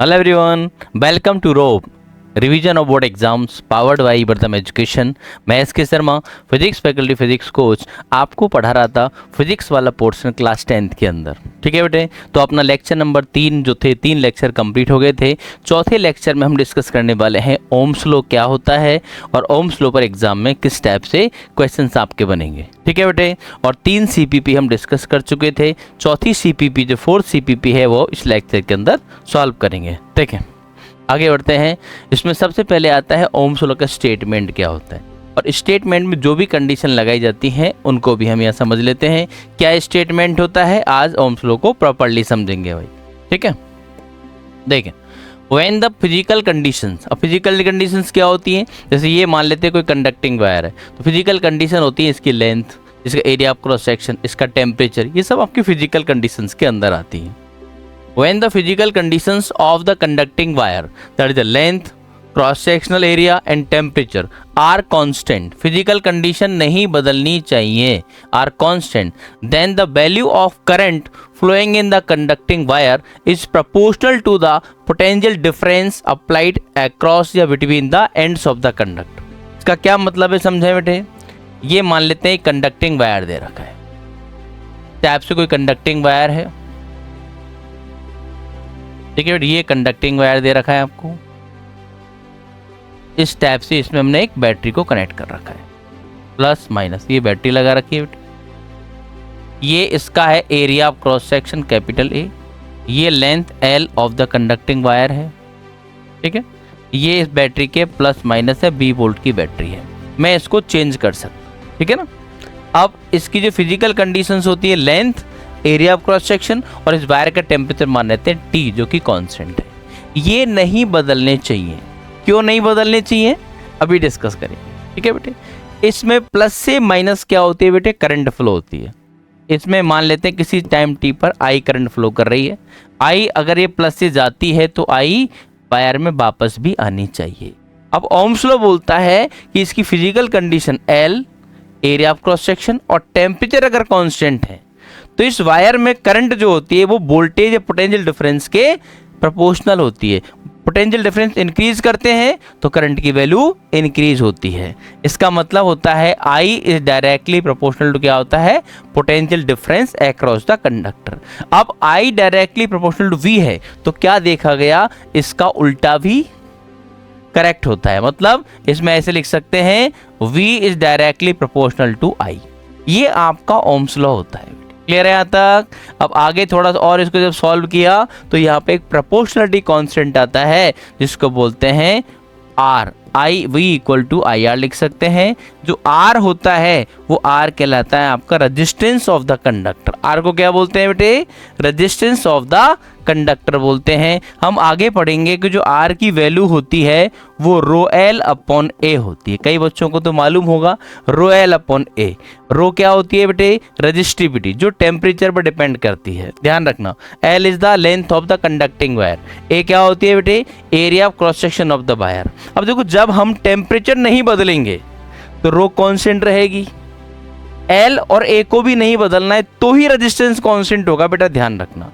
Hello everyone, welcome to ROB revision of board exams powered by बर्थम education. मैं S K Sharma, physics faculty physics coach, आपको पढ़ा रहा था फिजिक्स वाला पोर्शन क्लास 10th के अंदर। ठीक है बेटे, तो अपना लेक्चर नंबर 3 जो थे 3 लेक्चर कंप्लीट हो गए थे। चौथे लेक्चर में हम डिस्कस करने वाले हैं ओम्स लॉ क्या होता है और ओम्स लॉ पर एग्जाम में किस टाइप से क्वेश्चंस आपके बनेंगे। ठीक है बेटे, और 3 CPP हम डिस्कस कर चुके थे। चौथी CPP जो 4th CPP है वो इस लेक्चर के अंदर सॉल्व करेंगे। ठीक है, आगे बढ़ते हैं। इसमें सबसे पहले आता है ओम्स लॉ का स्टेटमेंट क्या होता है, और स्टेटमेंट में जो भी कंडीशन लगाई जाती हैं उनको भी हम यहाँ समझ लेते हैं क्या स्टेटमेंट होता है। आज ओम्स लॉ को प्रॉपर्ली समझेंगे भाई। ठीक है, देखें व्हेन द फिजिकल कंडीशंस, अब फिजिकल कंडीशंस क्या होती हैं, जैसे ये मान लेते हैं कोई कंडक्टिंग वायर है तो फिजिकल कंडीशन होती है इसकी लेंथ, इसका एरिया ऑफ क्रॉस सेक्शन, इसका टेम्परेचर, ये सब आपकी फिजिकल कंडीशंस के अंदर आती हैं। When the physical conditions of the conducting wire, that is the length, cross-sectional area and temperature are constant, physical condition नहीं बदलनी चाहिए, are constant, then the value of current flowing in the conducting wire is proportional to the potential difference applied across या between the ends of the conductor। इसका क्या मतलब है समझे बेटे, ये मान लेते हैं कंडक्टिंग वायर दे रखा है, टाइप से कोई कंडक्टिंग वायर है। ठीक है, ये कंडक्टिंग वायर दे रखा है आपको, इस टाइप से इसमें हमने एक बैटरी को कनेक्ट कर रखा है, प्लस माइनस ये बैटरी लगा रखी है। ये इसका है area of cross section capital A, ये length L of the conducting wire है। ठीक है, ये इस बैटरी के प्लस माइनस है, 20 वोल्ट की बैटरी है, मैं इसको चेंज कर सकता। ठीक है ना, अब इसकी जो फिजिकल कंडीशंस होती है length, area of cross section और इस वायर का टेम्परेचर मान लेते हैं T जो कि कांस्टेंट है, ये नहीं बदलने चाहिए। क्यों नहीं बदलने चाहिए अभी डिस्कस करेंगे। ठीक है बेटे, इसमें प्लस से माइनस क्या होती है बेटे, करंट फ्लो होती है। इसमें मान लेते हैं किसी टाइम T पर I करंट फ्लो कर रही है, I अगर ये प्लस से जाती है तो I वायर में वापस भी आनी चाहिए। अब ओम्स लॉ बोलता है कि इसकी physical condition L, area of cross section और टेम्परेचर अगर कांस्टेंट है तो इस वायर में करंट जो होती है वो वोल्टेज या पोटेंशियल डिफरेंस के प्रोपोर्शनल होती है। पोटेंशियल डिफरेंस इंक्रीज करते हैं तो करंट की वैल्यू इंक्रीज होती है। इसका मतलब होता है I is directly proportional to क्या होता है, potential difference across the conductor. अब I directly proportional to V है तो क्या देखा गया, इसका उल्टा भी करेक्ट होता है। मतलब इसमें ऐसे लिख सकते हैं V is directly proportional to I। ये आपका ओम्स लॉ होता है। क्लियर है यहाँ तक। अब आगे थोड़ा सा और इसको जब सॉल्व किया तो यहाँ पे एक प्रोपोर्शनलिटी कांस्टेंट आता है जिसको बोलते हैं R, V equal to IR लिख सकते हैं। जो R होता है वो R कहलाता है आपका resistance of the conductor. R को क्या बोलते हैं बेटे, रेजिस्टेंस ऑफ द कंडक्टर बोलते हैं। हम आगे पढ़ेंगे कि जो R की वैल्यू होती है वो ρL अपॉन A होती है। कई बच्चों को तो मालूम होगा ρL अपॉन A। रो क्या होती है बेटे, रजिस्टिविटी जो टेम्परेचर पर डिपेंड करती है, ध्यान रखना। L is the length of the conducting wire, A क्या होती है बेटे, area of cross section of the wire. अब देखो जब हम टेम्परेचर नहीं बदलेंगे तो रो कांस्टेंट रहेगी, L और A को भी नहीं बदलना है तो ही रेजिस्टेंस कांस्टेंट होगा बेटा, ध्यान रखना।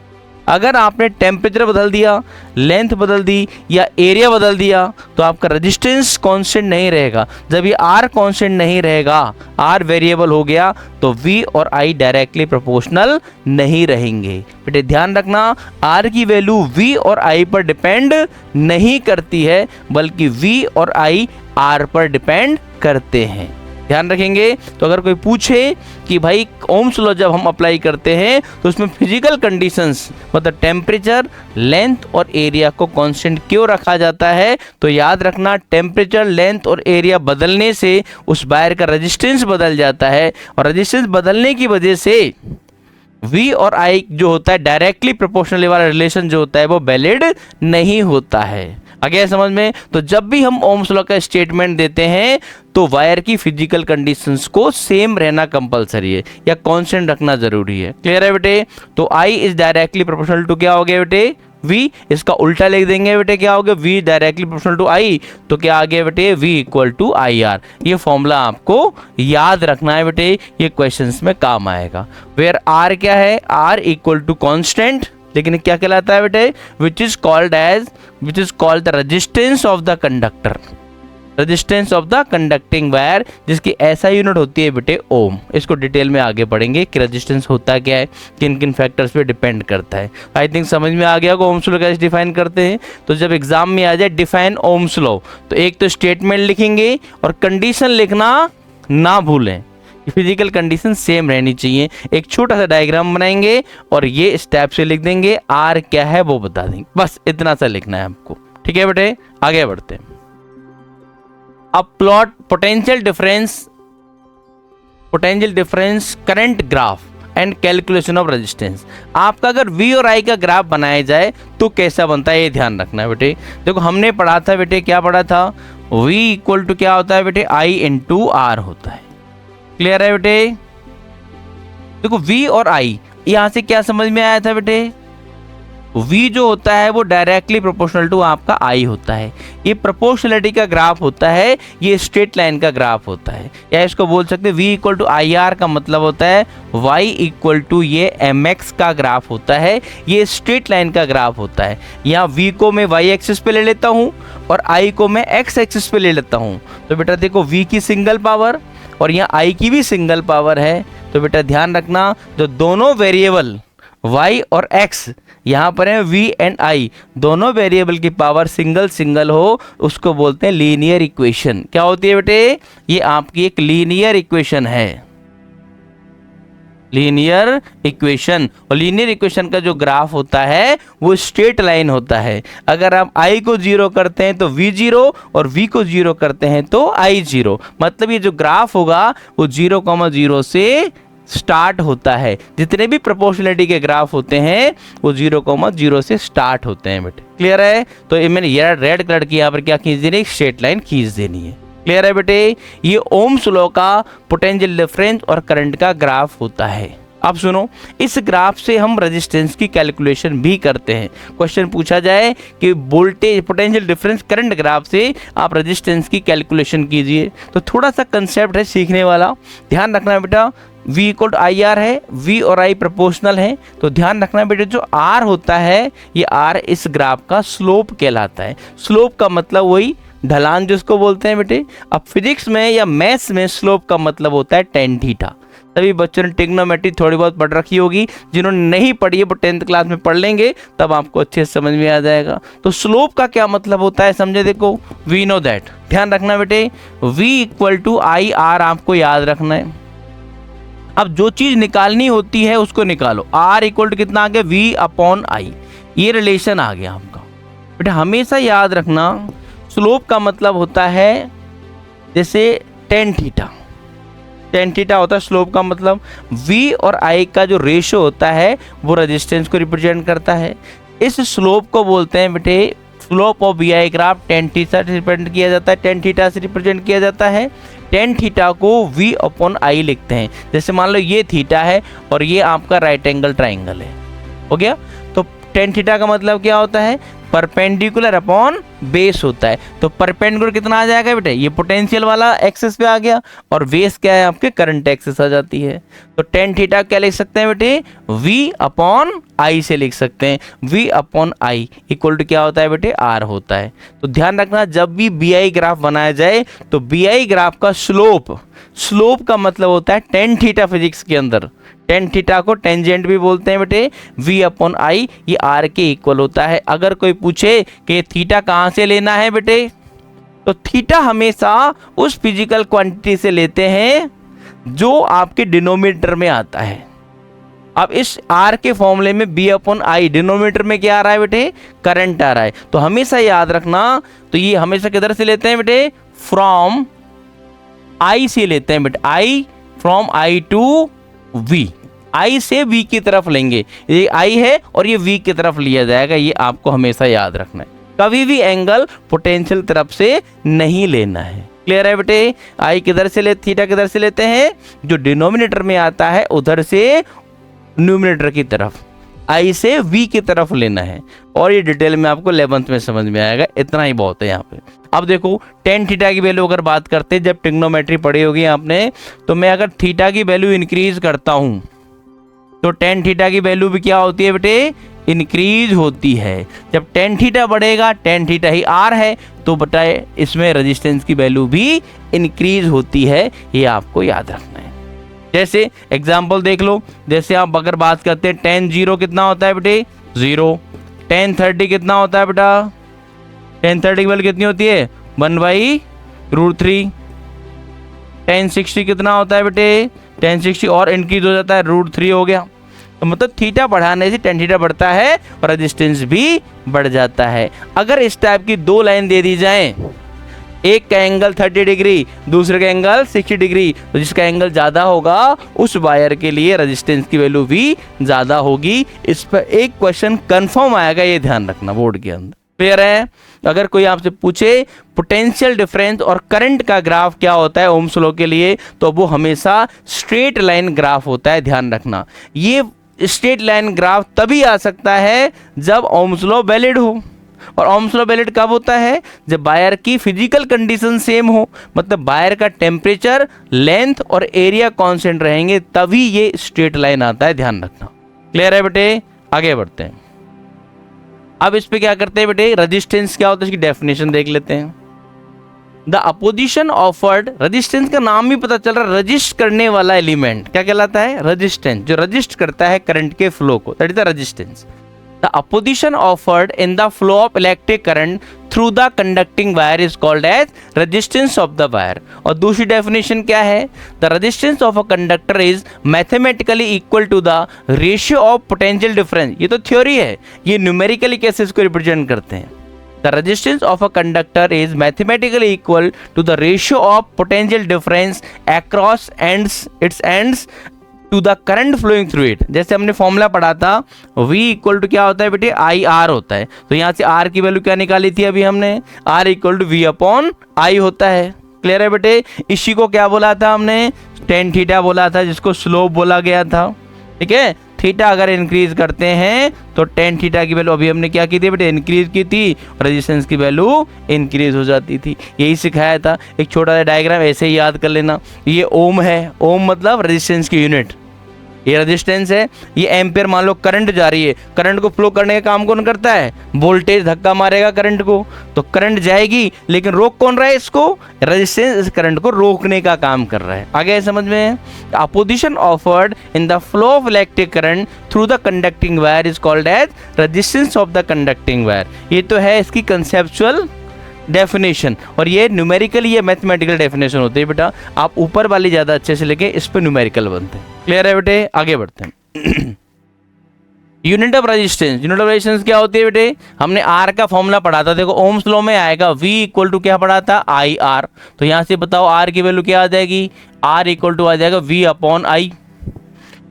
अगर आपने टेम्परेचर बदल दिया, लेंथ बदल दी या एरिया बदल दिया तो आपका रेजिस्टेंस कांस्टेंट नहीं रहेगा। जब ये R कांस्टेंट नहीं रहेगा, R वेरिएबल हो गया तो V और I डायरेक्टली प्रोपोर्शनल नहीं रहेंगे। बेटे ध्यान रखना, R की वैल्यू V और I पर डिपेंड नहीं करती है बल्कि V और I R पर डिपेंड करते हैं, ध्यान रखेंगे। तो अगर कोई पूछे कि भाई ओम्स लॉ जब हम अप्लाई करते हैं तो उसमें फिजिकल कंडीशंस मतलब टेम्परेचर, लेंथ और एरिया को कांस्टेंट क्यों रखा जाता है, तो याद रखना टेम्परेचर, लेंथ और एरिया बदलने से उस वायर का रेजिस्टेंस बदल जाता है और रेजिस्टेंस बदलने की वजह से V और I जो होता है डायरेक्टली प्रोपोर्शनल वाला रिलेशन जो होता है वो वैलिड नहीं होता है। आगे समझ में, तो जब भी हम ओम्स लॉ का स्टेटमेंट देते हैं तो वायर की फिजिकल कंडीशंस को सेम रहना कंपलसरी है या कांस्टेंट रखना जरूरी है। क्लियर है बेटे। तो I is directly proportional to क्या हो गया बेटे, V। इसका उल्टा लिख देंगे बेटे, क्या हो गया, V directly proportional to I तो क्या आ गया बेटे, V इक्वल टू IR। ये फॉर्मूला आपको याद रखना है बेटे, ये क्वेश्चंस में काम आएगा। वेयर R क्या है, R इक्वल टू कांस्टेंट लेकिन क्या कहलाता है बेटे, which is called the resistance of the conductor, resistance of the conducting wire, जिसकी ऐसा यूनिट होती है बेटे ओम। इसको डिटेल में आगे पढ़ेंगे कि रेजिस्टेंस होता क्या है, किन किन फैक्टर्स पे डिपेंड करता है। आई थिंक समझ में आ गया को ओम्स लॉ कैसे डिफाइन करते हैं। तो जब एग्जाम में आ जाए डिफाइन ओम्स लॉ, तो एक तो स्टेटमेंट लिखेंगे और कंडीशन लिखना ना भूलें, फिजिकल कंडीशन सेम रहनी चाहिए। एक छोटा सा डायग्राम बनाएंगे और ये स्टेप से लिख देंगे, आर क्या है वो बता देंगे, बस इतना सा लिखना है आपको। ठीक है बेटे, आगे बढ़ते हैं। अब plot potential difference current graph and calculation of resistance. आपका अगर V और I का ग्राफ बनाया जाए तो कैसा बनता है, ये ध्यान रखना है बेटे। देखो हमने पढ़ा था बेटे, क्या पढ़ा था, V इक्वल टू क्या होता है बेटे, I इंटू R होता है। क्लियर है बेटे। देखो V और I, यहां से क्या समझ में आया था बेटे, V जो होता है वो डायरेक्टली प्रोपोर्शनल टू आपका I होता है। ये प्रोपोर्शनलिटी का ग्राफ होता है, ये स्ट्रेट लाइन का ग्राफ होता है, या इसको बोल सकते हैं V इक्वल टू IR का मतलब होता है Y इक्वल टू ये MX का ग्राफ होता है, ये स्ट्रेट लाइन का ग्राफ होता है। यहाँ V को मैं Y एक्सिस पे ले लेता हूँ और I को मैं X एक्सिस पे ले लेता हूँ। तो बेटा देखो V की सिंगल पावर और यहाँ I की भी सिंगल पावर है। तो बेटा ध्यान रखना, जो दोनों वेरिएबल y और x यहाँ पर है v एंड i, दोनों वेरिएबल की पावर सिंगल हो उसको बोलते हैं लीनियर इक्वेशन। क्या होती है बेटे, ये आपकी एक लीनियर इक्वेशन है, लीनियर इक्वेशन। और लीनियर इक्वेशन का जो ग्राफ होता है वो स्ट्रेट लाइन होता है। अगर आप i को 0 करते हैं तो v 0 और v को 0 करते हैं तो i 0, मतलब ये जो ग्राफ होगा वो 0,0 से स्टार्ट होता है। जितने भी प्रोपोर्शनलिटी के ग्राफ होते हैं वो 0,0 से स्टार्ट होते हैं बेटे। क्लियर है। तो ये मैंने ये रेड कलर की यहाँ पर क्या खींच देनी है, स्ट्रेट लाइन खींच देनी है। क्लियर है बेटे। ये ओम्स लॉ का पोटेंशियल डिफरेंस और करंट का ग्राफ होता है। अब सुनो, इस ग्राफ से हम रेजिस्टेंस की कैलकुलेशन भी करते हैं। क्वेश्चन पूछा जाए कि voltage potential difference current graph से आप रेजिस्टेंस की कैलकुलेशन कीजिए, तो थोड़ा सा कंसेप्ट है सीखने वाला, ध्यान रखना बेटा। V equal to I R है, V और I प्रोपोर्शनल है, तो ध्यान रखना बेटे जो R होता है ये R इस ग्राफ का स्लोप कहलाता है। स्लोप का मतलब वही ढलान जिसको बोलते हैं बेटे। अब फिजिक्स में या मैथ्स में स्लोप का मतलब होता है टेन थीटा। सभी बच्चों ने ट्रिग्नोमेट्री थोड़ी बहुत पढ़ रखी होगी, जिन्होंने नहीं पढ़ी है वो 10th क्लास में पढ़ लेंगे, तब आपको अच्छे से समझ में आ जाएगा। तो स्लोप का क्या मतलब होता है समझे। देखो वी नो दैट, ध्यान रखना बेटे, V equal to I R आपको याद रखना है। अब जो चीज निकालनी होती है उसको निकालो। R इक्वल टू कितना आ गया, V अपॉन I, ये रिलेशन आ गया आपका बेटा। हमेशा याद रखना स्लोप का मतलब होता है जैसे टेन थीटा होता है स्लोप का मतलब। V और I का जो रेशो होता है वो रेजिस्टेंस को रिप्रेजेंट करता है। इस स्लोप को बोलते हैं बेटे, slope of VI graph tan theta से रिप्रेजेंट किया जाता है, टेन थीटा से रिप्रेजेंट किया जाता है। टेन थीटा को V अपॉन I लिखते हैं। जैसे मान लो ये थीटा है और ये आपका राइट एंगल ट्राइंगल है, हो गया। तो टेन थीटा का मतलब क्या होता है, परपेंडिकुलर अपॉन बेस होता है। तो परपेंडिकुलर कितना आ जाएगा बेटे, ये पोटेंशियल वाला एक्सिस पे आ गया, और बेस क्या है आपके करंट एक्सिस आ जाती है। तो टेन थीटा क्या लिख सकते हैं बेटे, V अपॉन I से लिख सकते हैं। V upon I equal to क्या होता है बेटे, R होता है। तो ध्यान रखना जब भी BI ग्राफ बनाया जाए तो BI ग्राफ का स्लोप का मतलब होता है टेन थीटा। फिजिक्स के अंदर टेन थीटा को टेंजेंट भी बोलते हैं बेटे। V अपॉन I ये R के इक्वल होता है। अगर कोई पूछे कि थीटा कहाँ से लेना है बेटे, तो थीटा हमेशा उस फिजिकल क्वांटिटी से लेते हैं जो आपके डिनोमिनेटर में आता है। अब इस R के फॉर्मूले में B अपॉन I, डिनोमिनेटर में क्या आ रहा है बेटे, करंट आ रहा है। तो हमेशा याद रखना, तो ये हमेशा किधर से लेते हैं बेटे, फ्रॉम I से लेते हैं बेटे। I from I to V, I से V की तरफ लेंगे। ये I है और ये V की तरफ लिया जाएगा, ये आपको हमेशा याद रखना है। कभी भी एंगल पोटेंशियल तरफ से नहीं लेना है। क्लियर है बेटे। I किधर से थीटा किधर से लेते हैं, जो डिनोमिनेटर में आता है उधर से न्यूमिनेटर की तरफ, I से V की तरफ लेना है। और ये डिटेल में आपको 11th में समझ में आएगा, इतना ही बहुत है यहाँ पे। अब देखो टेन थीटा की वैल्यू अगर बात करते हैं, जब ट्रिग्नोमेट्री पढ़ी होगी आपने, तो मैं अगर थीटा की वैल्यू इंक्रीज करता हूँ तो टेन थीटा की वैल्यू भी क्या होती है बेटे, इंक्रीज होती है। जब टेन थीटा बढ़ेगा, टेन थीटा ही आर है, तो बताए इसमें रेजिस्टेंस की वैल्यू भी इंक्रीज होती है, ये आपको याद रखना है। जैसे एग्जाम्पल देख लो, जैसे आप अगर बात करते हैं टेन जीरो कितना होता है बेटे 0, टेन 30 कितना होता है बेटा, टेन 30 की वैल्यू कितनी होती है 1/√3, टेन 60 कितना होता है बेटे, टेन 60 और इंक्रीज हो जाता है √3 हो गया। तो मतलब थीटा बढ़ाने से टेन थीटा बढ़ता है और रेजिस्टेंस भी बढ़ जाता है। अगर इस टाइप की दो लाइन दे दी जाए, एक का एंगल 30 डिग्री, दूसरे का एंगल 60 डिग्री, तो जिसका एंगल ज़्यादा होगा उस वायर के लिए रेजिस्टेंस की वैल्यू भी ज़्यादा होगी। इस पर एक क्वेश्चन कंफर्म आएगा, ये ध्यान रखना बोर्ड के अंदर। क्लियर है? अगर कोई आपसे पूछे पोटेंशियल डिफरेंस और करंट का ग्राफ क्या होता है ओम्स लॉ के लिए, तो वो हमेशा स्ट्रेट लाइन ग्राफ होता है, ध्यान रखना। ये स्ट्रेट लाइन ग्राफ तभी आ सकता है जब ओम्स लॉ वैलिड हो। और ओम्स लॉ वैलिड कब होता है? जब वायर की फिजिकल कंडीशन सेम हो, मतलब वायर का टेम्परेचर, लेंथ और एरिया कांस्टेंट रहेंगे, तभी ये स्ट्रेट लाइन आता है, ध्यान रखना। क्लियर है बेटे? आगे बढ़ते हैं। अब इस पे क्या करते हैं बेटे, रेजिस्टेंस क्या होता है इसकी डेफिनेशन देख लेते हैं। द अपोजिशन ऑफर्ड, रेजिस्टेंस का नाम ही पता चल रहा है, रजिस्ट करने वाला एलिमेंट क्या कहलाता है? रेजिस्टेंस, जो रजिस्ट करता है करंट के फ्लो को, that is the resistance. The opposition offered in the flow of electric current through the conducting wire is called as resistance of the wire। और दूसरी डेफिनेशन क्या है? The resistance of a conductor is mathematically equal to the ratio of potential difference। ये तो theory है, ये numerically कैसे इसको रिप्रेजेंट करते हैं? The resistance of a conductor is mathematically equal to the ratio of potential difference across its ends to the current flowing through it. जैसे हमने फॉर्मूला पढ़ा था, V इक्वल टू क्या होता है बेटे, IR होता है। तो यहाँ से R की वैल्यू क्या निकाली थी अभी हमने, R इक्वल टू V/I होता है। क्लियर है बेटे? इसी को क्या बोला था हमने, टेन थीटा बोला था, जिसको स्लोप बोला गया था। ठीक है, थीटा अगर इंक्रीज करते हैं तो टेन थीटा की वैल्यू अभी हमने क्या की थी बेटे, इंक्रीज की थी, रेजिस्टेंस की वैल्यू इंक्रीज हो जाती थी। यही सिखाया था। एक छोटा सा डायग्राम ऐसे ही याद कर लेना। ये ओम है, ओम मतलब रेजिस्टेंस की यूनिट, ये रेजिस्टेंस है। ये एम्पियर, मान लो करंट जा रही है, करंट को फ्लो करने का काम कौन करता है? वोल्टेज धक्का मारेगा करंट को, तो करंट जाएगी, लेकिन रोक कौन रहा है इसको? रेजिस्टेंस इस करंट को रोकने का काम कर रहा है। आगे समझ में? Opposition offered in the flow of electric current through the conducting wire is called as resistance of the conducting wire. ये तो है इसकी कंसेप्चुअल डेफिनेशन, और ये न्यूमेरिकल, ये मैथमेटिकल डेफिनेशन होती है बेटा। आप ऊपर वाली ज़्यादा अच्छे से लेके इस पर न्यूमेरिकल बनते हैं। क्लियर है बेटे? आगे बढ़ते हैं। Unit of resistance, unit of resistance क्या होती है बेटे? हमने आर का फॉर्मूला पढ़ा था, देखो ओम्स लॉ में आएगा V इक्वल टू क्या पढ़ा था, IR। तो यहाँ से बताओ आर की वैल्यू क्या आ जाएगी, R इक्वल टू आ जाएगा V/I।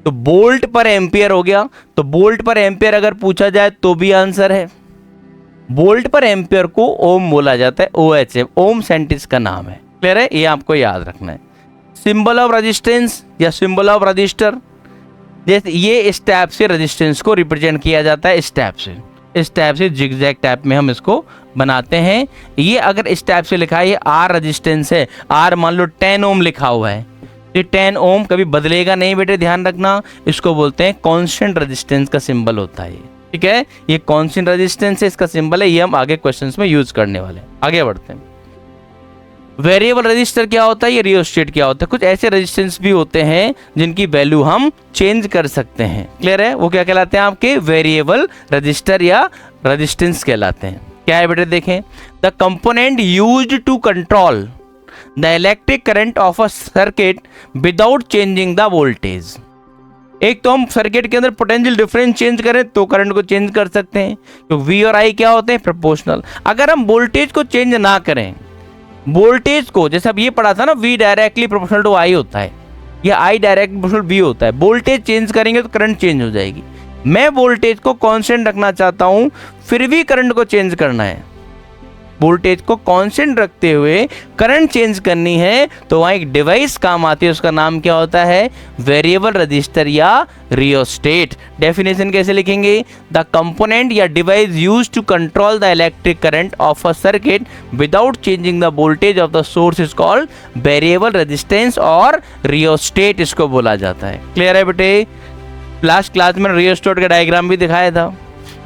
तो बोल्ट पर एम्पियर हो गया, तो बोल्ट पर एम्पियर अगर पूछा जाए तो भी आंसर है। बोल्ट पर एम्पियर को ओम बोला जाता है, OHM, ओम साइंटिस्ट का नाम है। क्लियर है? ये आपको याद रखना है। सिंबल ऑफ रेजिस्टेंस या सिंबल ऑफ रजिस्टर, जैसे ये इस टाइप से रेजिस्टेंस को रिप्रेजेंट किया जाता है, इस टाइप से जिगजैग टाइप में हम इसको बनाते हैं। ये अगर इस टाइप से लिखा है, ये R रेजिस्टेंस है, R मान लो 10 ओम लिखा हुआ है, ये 10 ओम कभी बदलेगा नहीं बेटे, ध्यान रखना। इसको बोलते हैं कांस्टेंट रेजिस्टेंस का सिंबल होता है। ठीक है, ये कांस्टेंट रेजिस्टेंस है, इसका सिंबल है, ये हम आगे क्वेश्चंस में यूज करने वाले हैं। आगे बढ़ते हैं। वेरिएबल रेजिस्टर क्या होता है, ये रियोस्टेट क्या होता है? कुछ ऐसे रेजिस्टेंस भी होते हैं जिनकी वैल्यू हम चेंज कर सकते हैं। क्लियर है? वो क्या कहलाते हैं आपके? वेरिएबल रजिस्टर या रेजिस्टेंस कहलाते हैं। क्या है बेटे? देखें, the component used to control the electric current of a circuit without changing the voltage. एक तो हम सर्किट के अंदर पोटेंशियल डिफरेंस चेंज करें तो करंट को चेंज कर सकते हैं, तो V और I क्या होते हैं? प्रोपोर्शनल। अगर हम वोल्टेज को चेंज ना करें, वोल्टेज को, जैसे अब ये पढ़ा था ना, V directly proportional to I होता है, या I डायरेक्टली प्रोपोर्शनल V होता है। वोल्टेज चेंज करेंगे तो करंट चेंज हो जाएगी। मैं वोल्टेज को कांस्टेंट रखना चाहता हूं, फिर भी करंट को चेंज करना है। वोल्टेज को कांस्टेंट रखते हुए करंट चेंज करनी है, तो वहाँ एक डिवाइस काम आती है, उसका नाम क्या होता है? वेरिएबल रजिस्टर या रियोस्टेट। डेफिनेशन कैसे लिखेंगे? द कंपोनेंट या device use to control the electric current of a circuit without changing the voltage of the source is called variable resistance और रियोस्टेट, इसको बोला जाता है। क्लियर है बेटे? लास्ट क्लास में रियोस्टेट का डायग्राम भी दिखाया था।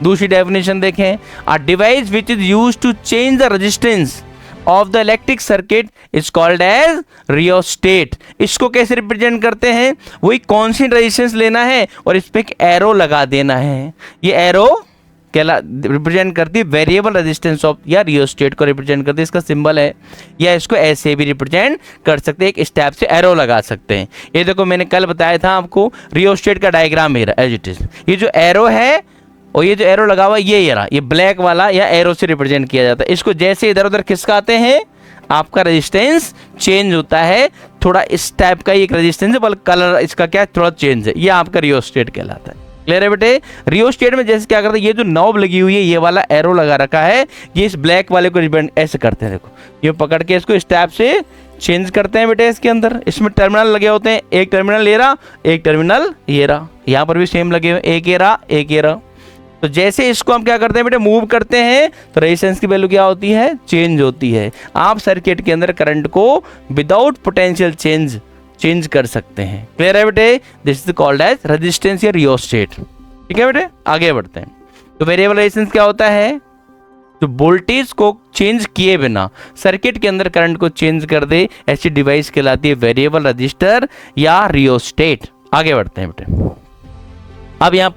दूसरी डेफिनेशन देखें, a device which is used to change the resistance of the electric circuit is called as rheostat. इसको कैसे रिप्रेजेंट करते हैं, वही कॉन्स्टेंट रेजिस्टेंस लेना है और इस पे एक एरो लगा देना है। ये एरो रिप्रेजेंट करती है वेरिएबल रेजिस्टेंस ऑफ या रियोस्टेट को रिप्रेजेंट करती है, इसका सिंबल है। या इसको ऐसे भी रिप्रेजेंट कर सकते हैं, एक स्टेप से एरो लगा सकते हैं। ये देखो मैंने कल बताया था आपको, रियोस्टेट का डायग्राम मेरा एज इट इज, ये जो एरो है और ये जो एरो लगा हुआ ये ब्लैक वाला या एरो से रिप्रेजेंट किया जाता है। इसको जैसे इधर उधर खिसकाते हैं आपका रेजिस्टेंस चेंज होता है, थोड़ा इस टाइप का एक रेजिस्टेंस है, बल्कि कलर इसका क्या है, थोड़ा चेंज है, ये आपका रियोस्टेट कहलाता है। क्लियर है बेटे। रियोस्टेट में जैसे क्या करते हैं, ये जो नॉब लगी हुई है, ये वाला एरो लगा रखा है, ये इस ब्लैक वाले को रिप्रेजेंट ऐसे करते हैं। देखो ये पकड़ के इसको इस टाइप से चेंज करते हैं बेटे। इसके अंदर इसमें टर्मिनल लगे होते हैं, एक टर्मिनल ये रहा, एक टर्मिनल ये रहा, यहाँ पर भी सेम लगे हुए, एक ये रहा, एक ये रहा। तो जैसे इसको हम क्या करते हैं बेटे, मूव करते हैं तो रेजिस्टेंस की वैल्यू क्या होती है, चेंज होती है। आप सर्किट के अंदर करंट को विदाउट पोटेंशियल चेंज कर सकते हैं। क्लियर है बेटे। This is called as resistance या रियोस्टेट। ठीक है बेटे, आगे बढ़ते हैं। तो वेरिएबल रेजिस्टेंस क्या होता है, जो वोल्टेज को चेंज किए बिना सर्किट के अंदर करंट को चेंज कर दे, ऐसी डिवाइस कहलाती है वेरिएबल रजिस्टर या रियोस्टेट। आगे बढ़ते हैं बेटे। अब यहाँ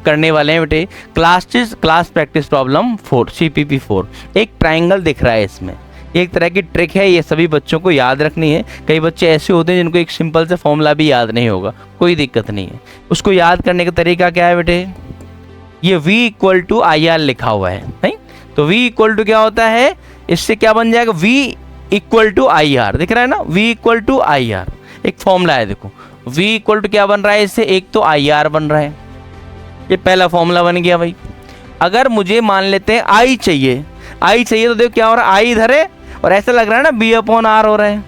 करने वाले हैं बेटे क्लास प्रैक्टिस प्रॉब्लम 4 CPP 4। एक ट्राइंगल दिख रहा है, इसमें एक तरह की ट्रिक है, ये सभी बच्चों को याद रखनी है। कई बच्चे ऐसे होते हैं जिनको एक सिंपल से फॉर्मूला भी याद नहीं होगा, कोई दिक्कत नहीं है। उसको याद करने का तरीका क्या है बेटे, ये V = IR लिखा हुआ है, नहीं तो V = क्या होता है, इससे क्या बन जाएगा, V = IR दिख रहा है ना, V = IR एक फॉर्मूला है। देखो V क्या बन रहा है, इससे एक तो IR बन रहा है, ये पहला फॉर्मूला बन गया भाई। अगर मुझे मान लेते हैं I चाहिए तो देखो क्या हो रहा है, I इधर है और ऐसा लग रहा है ना B/R हो रहा है,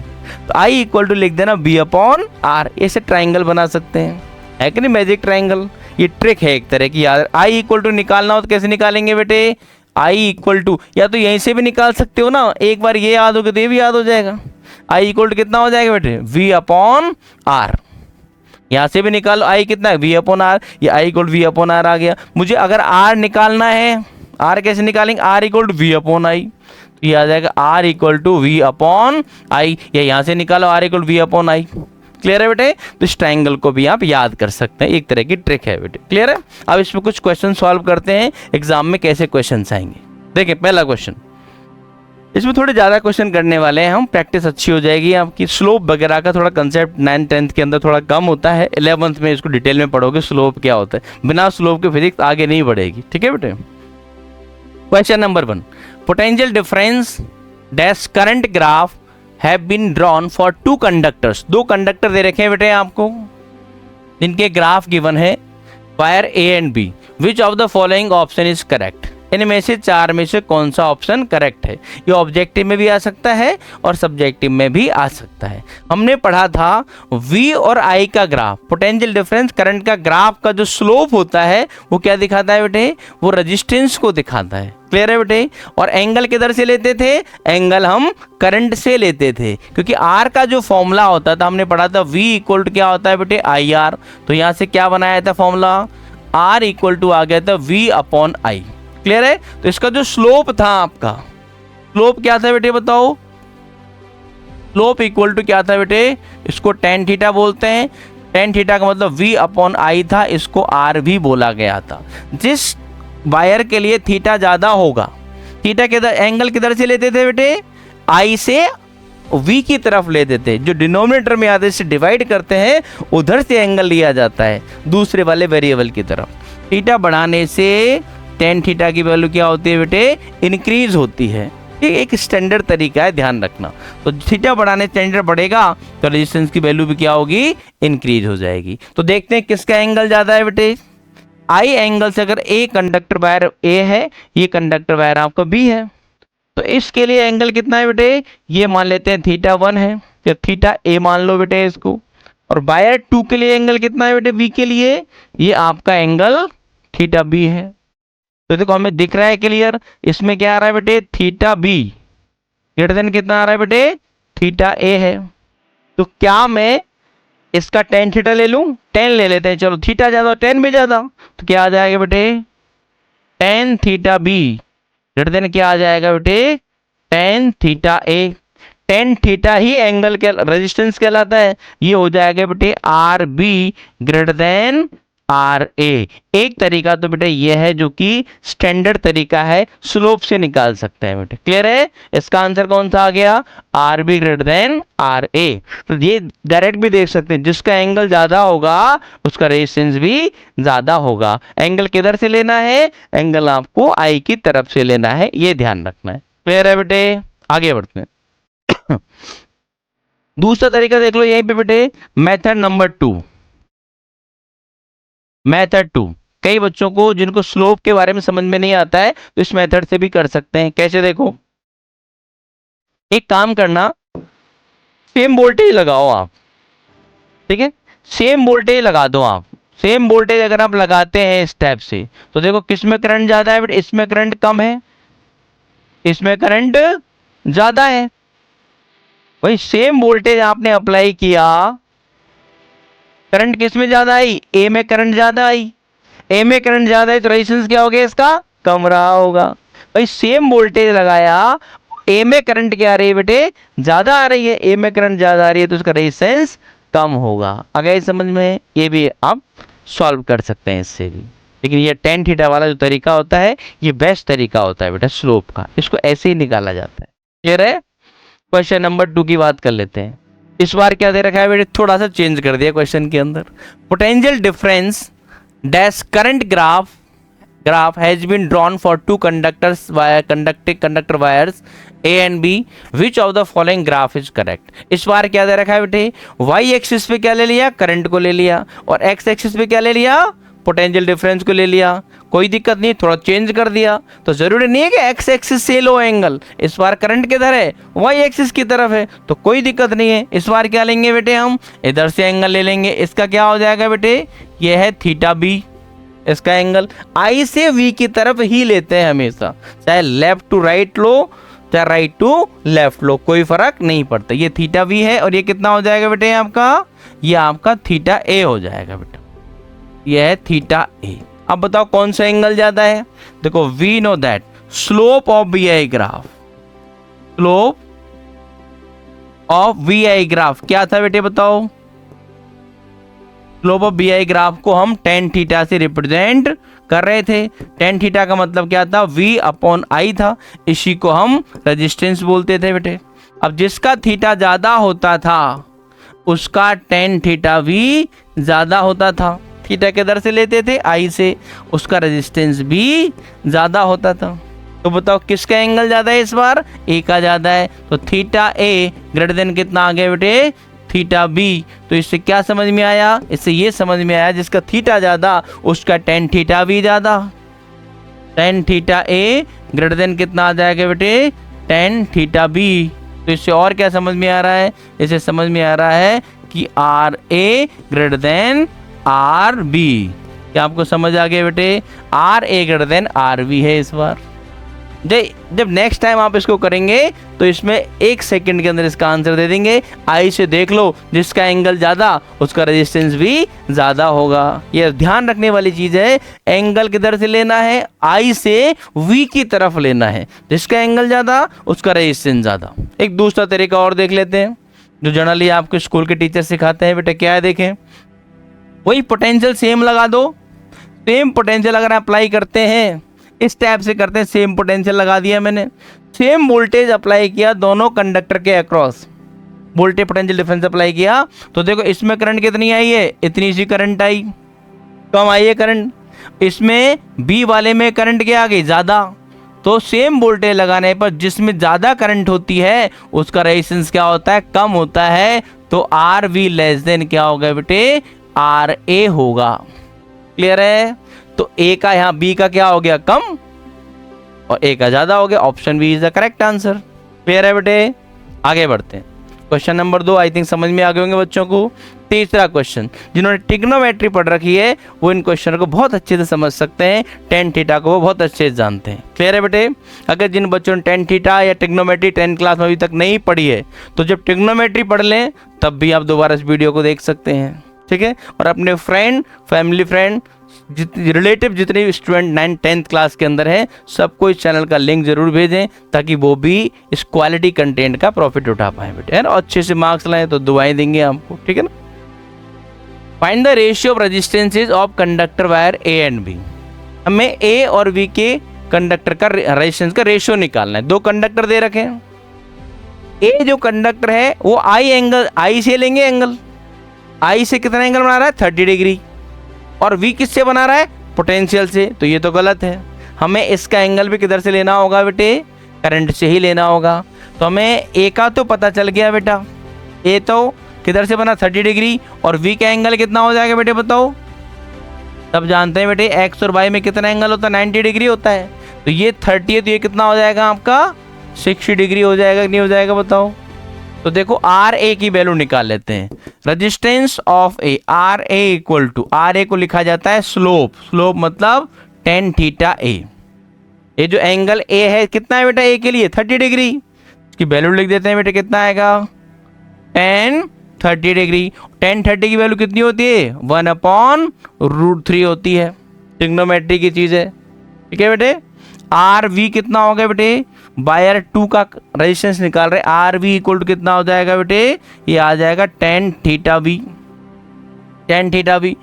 तो I = लिख देना B/R। ऐसे ट्राइंगल बना सकते हैं, है कि नहीं, मैजिक ट्राइंगल। ये ट्रिक है एक तरह की याद। I = निकालना हो तो कैसे निकालेंगे बेटे, I = या तो यहीं से भी निकाल सकते हो ना, एक बार ये याद हो गया तो ये भी याद हो जाएगा। I = कितना हो जाएगा बेटे, V/R। यहाँ से भी निकालो, I कितना है, V/R, ये I = V/R आ गया। मुझे अगर R निकालना है, R कैसे निकालेंगे, R = V/I, तो ये आ जाएगा R = V/I, या यहाँ से निकालो R = V/I। क्लियर है बेटे। तो इस ट्राइंगल को भी आप याद कर सकते हैं, एक तरह की ट्रिक है बेटे। क्लियर है। अब इसमें कुछ क्वेश्चन सॉल्व करते हैं, एग्जाम में कैसे क्वेश्चन आएंगे। देखिए पहला क्वेश्चन, इसमें थोड़े ज़्यादा क्वेश्चन करने वाले हैं हम, प्रैक्टिस अच्छी हो जाएगी आपकी। स्लोप वगैरह का थोड़ा कंसेप्ट 9th 10th के अंदर थोड़ा कम होता है, 11th में इसको डिटेल में पढ़ोगे स्लोप क्या होता है। बिना स्लोप के फिजिक्स आगे नहीं बढ़ेगी। ठीक है बेटे। Question number 1, potential difference dash current graph have been drawn for 2 conductors. 2 conductor दे रखे हैं बेटे आपको, जिनके ग्राफ गिवन है, wire A and B। Which of the following option is correct. इनमें से 4 में से कौन सा ऑप्शन करेक्ट है। ये ऑब्जेक्टिव में भी आ सकता है और सब्जेक्टिव में भी आ सकता है। हमने पढ़ा था V और I का ग्राफ, पोटेंशियल डिफरेंस करंट का ग्राफ का जो स्लोप होता है वो क्या दिखाता है बेटे, वो रेजिस्टेंस को दिखाता है। क्लियर है बेटे। और एंगल किधर से लेते थे, एंगल हम करंट से लेते थे, क्योंकि R का जो फॉर्मूला होता था, हमने पढ़ा था V = क्या होता है बेटे, IR। तो यहाँ से क्या बनाया था फॉर्मूला, R = आ गया था V/I। क्लियर है। तो इसका जो स्लोप था, आपका स्लोप क्या था बेटे बताओ, स्लोप = क्या था बेटे, इसको tan थीटा बोलते हैं। tan थीटा का मतलब V/I था, इसको R भी बोला गया था। जिस वायर के लिए थीटा ज्यादा होगा, थीटा किधर, एंगल किधर से लेते थे बेटे, I से V की तरफ लेते थे। जो डिनोमिनेटर में आते से डिवाइड करते हैं, उधर से एंगल लिया जाता है दूसरे वाले वेरिएबल की तरफ। थीटा बढ़ाने से tan थीटा की वैल्यू क्या होती है बेटे, इंक्रीज होती है। ये एक स्टैंडर्ड तरीका है, ध्यान रखना। तो थीटा बढ़ाने स्टैंडर्ड बढ़ेगा तो रेजिस्टेंस की वैल्यू भी क्या होगी, इंक्रीज हो जाएगी। तो देखते हैं किसका एंगल ज्यादा है बेटे। I एंगल से अगर A कंडक्टर वायर A है, ये कंडक्टर वायर आपका B है, तो इसके लिए एंगल कितना है बेटे, ये मान लेते हैं θ1 है, या θA मान लो बेटे इसको। और वायर 2 के लिए एंगल कितना है बेटे, B के लिए, ये आपका एंगल θB है। तो देखो हमें दिख रहा है क्लियर, इसमें क्या आ रहा है बेटे, θB ग्रेटर देन कितना आ रहा है बेटे, θA है। तो क्या मैं इसका tan थीटा ले लूं, tan ले लेते हैं, चलो थीटा ज्यादा tan भी ज्यादा, तो क्या आ जाएगा बेटे, tan theta B greater than क्या आ जाएगा बेटे, tan theta A. Tan theta ही एंगल के रेजिस्टेंस कहलाता है, ये हो जाएगा बेटे R B greater than R A. एक तरीका तो बेटे ये है जो कि स्टैंडर्ड तरीका है, स्लोप से निकाल सकते हैं बेटे। क्लियर है? इसका आंसर कौन सा आ गया, R B greater than R A. तो ये डायरेक्ट भी देख सकते हैं, जिसका एंगल ज्यादा होगा उसका रेजिस्टेंस भी ज्यादा होगा। एंगल किधर से लेना है, एंगल आपको आई की तरफ से लेना है, ये ध्यान रखना है। क्लियर है बेटे? आगे बढ़ते हैं। दूसरा तरीका देख लो यहीं पे बेटे, मेथड नंबर 2। मेथड 2 कई बच्चों को जिनको स्लोप के बारे में समझ में नहीं आता है तो इस मेथड से भी कर सकते हैं। कैसे, देखो एक काम करना, सेम वोल्टेज लगाओ आप, ठीक है, सेम वोल्टेज लगा दो आप। सेम वोल्टेज अगर आप लगाते हैं इस टाइप से तो देखो किसमें करंट ज्यादा है बेटे, इसमें करंट कम है, इसमें करंट ज्यादा है। वही सेम वोल्टेज आपने अप्लाई किया, करंट किस में ज्यादा आई, ए में करंट ज्यादा आई। ए में करंट ज्यादा है तो रेजिस्टेंस क्या हो गया इसका, कम रहा होगा। भाई सेम वोल्टेज लगाया, ए में करंट क्या आ रही है बेटे, ज्यादा आ रही है, ए में करंट ज्यादा आ रही है तो उसका रेजिस्टेंस कम होगा। अगर समझ में, ये भी आप सॉल्व कर सकते हैं इससे भी। लेकिन ये टेन थीटा वाला जो तरीका होता है ये बेस्ट तरीका होता है बेटा स्लोप का, इसको ऐसे ही निकाला जाता है। क्लियर है? क्वेश्चन नंबर 2 की बात कर लेते हैं। इस बार क्या दे रखा है बेटे, थोड़ा सा चेंज कर दिया क्वेश्चन के अंदर। Potential difference dash current graph has been drawn for two conductors wire conductor wires A and B, which of the following graph is correct. इस बार क्या दे रखा है बेटे, वाई एक्सिस पे क्या ले लिया, करंट को ले लिया, और एक्स एक्सिस पे क्या ले लिया, पोटेंशियल डिफरेंस को ले लिया। कोई दिक्कत नहीं, थोड़ा चेंज कर दिया तो जरूरी नहीं है कि एक्स एक्सिस से लो एंगल। इस बार करंट किधर है, वाई एक्सिस की तरफ है, तो कोई दिक्कत नहीं है। इस बार क्या लेंगे बेटे, हम इधर से एंगल ले लेंगे। इसका क्या हो जाएगा बेटे, ये है थीटा बी। इसका एंगल आई से वी की तरफ ही लेते हैं हमेशा, चाहे लेफ्ट टू राइट लो चाहे राइट टू लेफ्ट लो, कोई फर्क नहीं पड़ता। ये थीटा बी है और ये कितना हो जाएगा बेटे आपका, ये आपका थीटा ए हो जाएगा बेटा, ये है थीटा ए। अब बताओ कौन सा एंगल ज्यादा है। देखो we know that slope of B I graph, slope of V I graph क्या था बेटे बताओ, slope of B I graph को हम टेन थीटा से रिप्रेजेंट कर रहे थे। टेन थीटा का मतलब क्या था, वी अपॉन आई था, इसी को हम रेजिस्टेंस बोलते थे बेटे। अब जिसका थीटा ज्यादा होता था उसका टेन थीटा भी ज्यादा होता था। थीटा किधर से लेते थे, आई से, उसका रेजिस्टेंस भी ज्यादा होता था। तो बताओ किसका एंगल ज्यादा है इस बार, ए का ज्यादा है, तो थीटा ए ग्रेटर देन कितना आ गया बेटे, थीटा बी। तो इससे क्या समझ में आया, इससे ये समझ में आया जिसका थीटा ज्यादा उसका टेन थीटा भी ज्यादा। टेन थीटा ए ग्रेटर देन कितना आ जाएगा बेटे, टेन थीटा बी। तो इससे और क्या समझ में आ रहा है, इससे समझ में आ रहा है कि R A greater than R B. क्या आपको समझ आ गया बेटे, R A greater than R B है इस बार। जब नेक्स्ट टाइम आप इसको करेंगे तो इसमें 1 सेकंड के अंदर इसका आंसर दे देंगे। आई से देख लो, जिसका एंगल ज्यादा उसका रेजिस्टेंस भी ज्यादा होगा। ये ध्यान रखने वाली चीज है, एंगल किधर से लेना है, आई से वी की तरफ लेना है, जिसका एंगल ज्यादा उसका रेजिस्टेंस ज्यादा। एक दूसरा तरीका और देख लेते हैं जो जनरली आपके स्कूल के टीचर सिखाते हैं बेटा, क्या है देखें, वही पोटेंशियल सेम लगा दो। सेम पोटेंशियल अगर अप्लाई करते हैं, इस टाइप से करते हैं, सेम पोटेंशियल लगा दिया मैंने, सेम वोल्टेज अप्लाई किया दोनों कंडक्टर के across, voltage potential difference apply किया, तो देखो इसमें करंट कितनी आई है, इतनी सी करंट आई, कम आई है करंट। इसमें बी वाले में करंट क्या आ गई, ज्यादा। तो सेम वोल्टेज लगाने पर जिसमें ज्यादा करंट होती है उसका रेजिस्टेंस क्या होता है, कम होता है। तो आर वी लेस देन क्या होगा बेटे, आर ए होगा। क्लियर है? तो ए का यहाँ बी का क्या हो गया, कम, और ए का ज्यादा हो गया। Option B is the correct answer. Clear है बेटे? आगे बढ़ते हैं। क्वेश्चन नंबर 2 आई थिंक समझ में आ गए होंगे बच्चों को। तीसरा क्वेश्चन, जिन्होंने ट्रिग्नोमेट्री पढ़ रखी है वो इन क्वेश्चन को बहुत अच्छे से समझ सकते हैं, टेन थीटा को वो बहुत अच्छे से जानते हैं। क्लियर है बेटे? अगर जिन बच्चों ने टेन थीटा या ट्रिग्नोमेट्री 10th क्लास में अभी तक नहीं पढ़ी है तो जब ट्रिग्नोमेट्री पढ़ लें तब भी आप दोबारा इस वीडियो को देख सकते हैं, ठीक है। और अपने फ्रेंड, फैमिली फ्रेंड, रिलेटिव जितने भी स्टूडेंट 9th-10th क्लास के अंदर हैं सबको इस चैनल का लिंक जरूर भेजें ताकि वो भी इस क्वालिटी कंटेंट का प्रॉफिट उठा पाए बेटे, है ना। अच्छे से मार्क्स लाएं तो दुआएं देंगे आपको, ठीक है ना। Find the ratio of resistances of conductor wire A and B. हमें ए और बी के कंडक्टर का रेजिस्टेंस का रेशियो निकालना है। दो कंडक्टर दे रखे हैं, ए जो कंडक्टर है वो आई से लेंगे, एंगल आई से कितना एंगल बना रहा है 30 डिग्री, और वी किससे बना रहा है पोटेंशियल से, तो ये तो गलत है। हमें इसका एंगल भी किधर से लेना होगा बेटे, करंट से ही लेना होगा। तो हमें ए का तो पता चल गया बेटा, ए तो किधर से बना 30 डिग्री, और वी का एंगल कितना हो जाएगा बेटे बताओ। सब जानते हैं बेटे एक्स और वाई में कितना एंगल होता है 90 डिग्री होता है, तो ये 30 है तो ये कितना हो जाएगा आपका 60 डिग्री हो जाएगा कि नहीं हो जाएगा बताओ। तो देखो आर ए की वैल्यू निकाल लेते हैं। Resistance of A, R A equal to, R A को लिखा जाता है स्लोप, स्लोप मतलब tan थीटा ए। ये जो एंगल ए है कितना है बेटा ए के लिए 30 डिग्री, इसकी वैल्यू लिख देते हैं बेटा कितना आएगा tan 30 डिग्री। tan 30 की वैल्यू कितनी होती है 1/√3 होती है, ट्रिग्नोमेट्री की चीज है, ठीक है बेटे। आर वी कितना हो गया बेटे, बायर 2 का रेजिस्टेंस निकाल रहे, आर वी इक्वल टू कितना हो जाएगा बेटे, ये आ जाएगा tan theta V, tan theta V.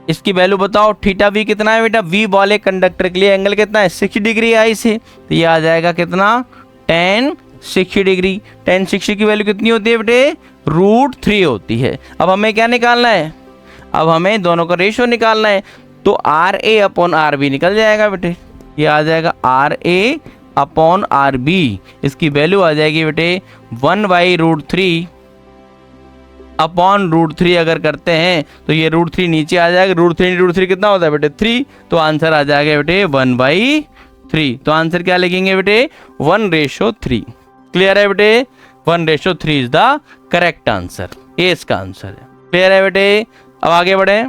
इसकी वैल्यू बताओ, थीटा वी कितना है बेटा, वी वाले कंडक्टर के लिए एंगल कितना है 60 डिग्री आई से, तो ये आ जाएगा कितना tan 60 डिग्री। tan 60 की वैल्यू कितनी होती है बेटे √3 होती है। अब हमें क्या निकालना है, अब हमें दोनों का रेशियो निकालना है, तो R A upon R B निकल जाएगा बेटे, ये आ जाएगा R A upon R B. इसकी वैल्यू आ जाएगी बेटे 1/√3 अपॉन √3 अगर करते हैं तो ये √3 नीचे आ जाएगा, √3 कितना होता है बेटे 3, तो आंसर आ जाएगा बेटे 1/3। तो आंसर क्या लिखेंगे बेटे 1:3। क्लियर है बेटे, 1:3 इज द करेक्ट आंसर, ये इसका आंसर है। क्लियर है बेटे, अब आगे बढ़े।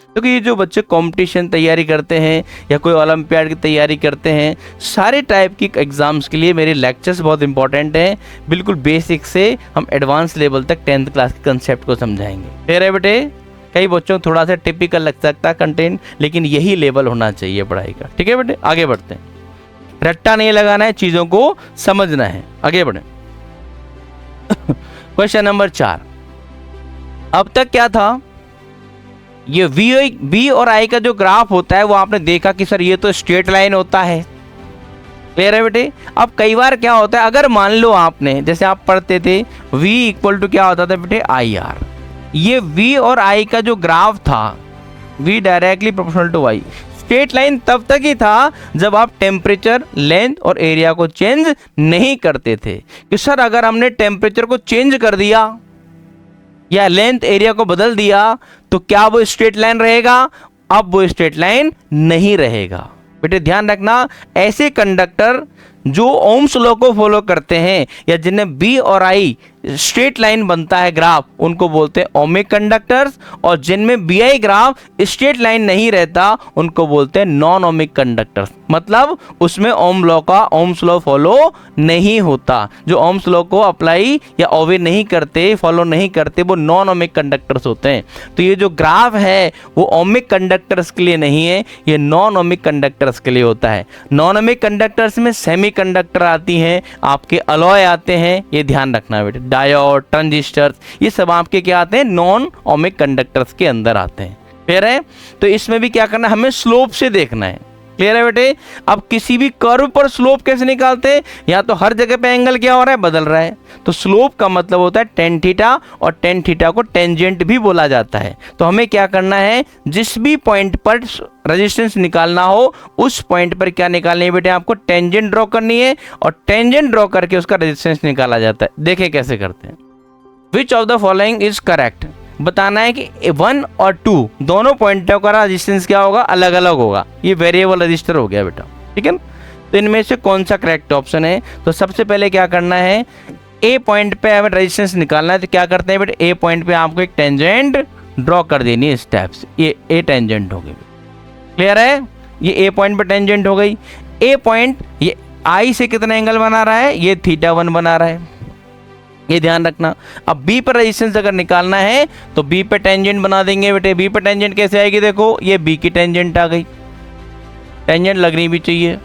क्योंकि ये जो बच्चे कंपटीशन तैयारी करते हैं या कोई ओलंपियाड की तैयारी करते हैं, सारे टाइप की एग्जाम्स के लिए मेरे लेक्चर्स बहुत इंपॉर्टेंट हैं। बिल्कुल बेसिक से हम एडवांस लेवल तक 10th क्लास के कंसेप्ट को समझाएंगे। फिर है बेटे, कई बच्चों को थोड़ा सा टिपिकल लग सकता है कंटेंट, लेकिन यही लेवल होना चाहिए पढ़ाई का, ठीक है बेटे। आगे बढ़ते हैं, रट्टा नहीं लगाना है, चीज़ों को समझना है। आगे बढ़े। Question number 4। अब तक क्या था, ये वी और आई का जो ग्राफ होता है वो आपने देखा कि सर ये तो स्ट्रेट लाइन होता है। क्लियर है बेटे। अब कई बार क्या होता है, अगर मान लो आपने जैसे आप पढ़ते थे v इक्वल टू क्या होता था बेटे आई आर, ये v और i का जो ग्राफ था v directly proportional to y, straight line तब तक ही था जब आप टेम्परेचर, लेंथ और एरिया को चेंज नहीं करते थे। कि सर अगर हमने टेम्परेचर को चेंज कर दिया या लेंथ एरिया को बदल दिया तो क्या वो स्ट्रेट लाइन रहेगा, अब वो स्ट्रेट लाइन नहीं रहेगा। बेटे ध्यान रखना, ऐसे कंडक्टर जो ओम्स लॉ को फॉलो करते हैं या जिनमें बी और आई स्ट्रेट लाइन बनता है ग्राफ, उनको बोलते हैं ओमिक कंडक्टर्स, और जिनमें B I graph straight line नहीं रहता उनको बोलते हैं नॉन ओमिक कंडक्टर्स। मतलब उसमें ओम्स लॉ फॉलो नहीं होता, जो ओम्स लॉ को अप्लाई या ओवे नहीं करते, फॉलो नहीं करते, वो नॉन ओमिक कंडक्टर्स होते हैं। तो ये जो ग्राफ है वो ओमिक कंडक्टर्स के लिए नहीं है, ये नॉन ओमिक कंडक्टर्स के लिए होता है। नॉन ओमिक कंडक्टर्स में सेमी कंडक्टर आती हैं, आपके अलॉय आते हैं, ये ध्यान रखना बेटे, डायोड, ट्रांजिस्टर्स, ये सब आपके क्या आते हैं नॉन ओमिक कंडक्टर्स के अंदर आते हैं। क्लियर है। तो इसमें भी क्या करना है, हमें स्लोप से देखना है। क्लियर है बेटे। अब किसी भी कर्व पर स्लोप कैसे निकालते हैं, या तो हर जगह पे एंगल क्या हो रहा है बदल रहा है, तो स्लोप का मतलब होता है tan थीटा, और tan थीटा को टेंजेंट भी बोला जाता है। तो हमें क्या करना है, जिस भी पॉइंट पर रेजिस्टेंस निकालना हो उस पॉइंट पर क्या निकालनी है बेटे, आपको टेंजेंट ड्रॉ करनी है, और टेंजेंट ड्रॉ करके उसका रेजिस्टेंस निकाला जाता है। देखिए कैसे करते हैं। विच of the following is correct, बताना है कि 1 और 2 दोनों पॉइंटों का रेजिस्टेंस क्या होगा, अलग अलग होगा। ये वेरिएबल रजिस्टर हो गया बेटा, ठीक है। तो इनमें से कौन सा करेक्ट ऑप्शन है, तो सबसे पहले क्या करना है, ए पॉइंट पे हमें रेजिस्टेंस निकालना है। तो क्या करते हैं बेटा, ए पॉइंट पे आपको एक टेंजेंट ड्रॉ कर देनी है इस टाइप से, ये ए टेंजेंट हो गई। क्लियर है, ये ए पॉइंट पे टेंजेंट हो गई। ए पॉइंट ये आई से कितना एंगल बना रहा है, ये θ1 बना रहा है। ये ध्यान रखना। अब बी पर रेजिस्टेंस अगर निकालना है तो बी पे टेंजेंट बना देंगे बेटे। बी पे टेंजेंट कैसे आएगी, देखो ये बी की टेंजेंट आ गई, टेंजेंट लगनी भी चाहिए,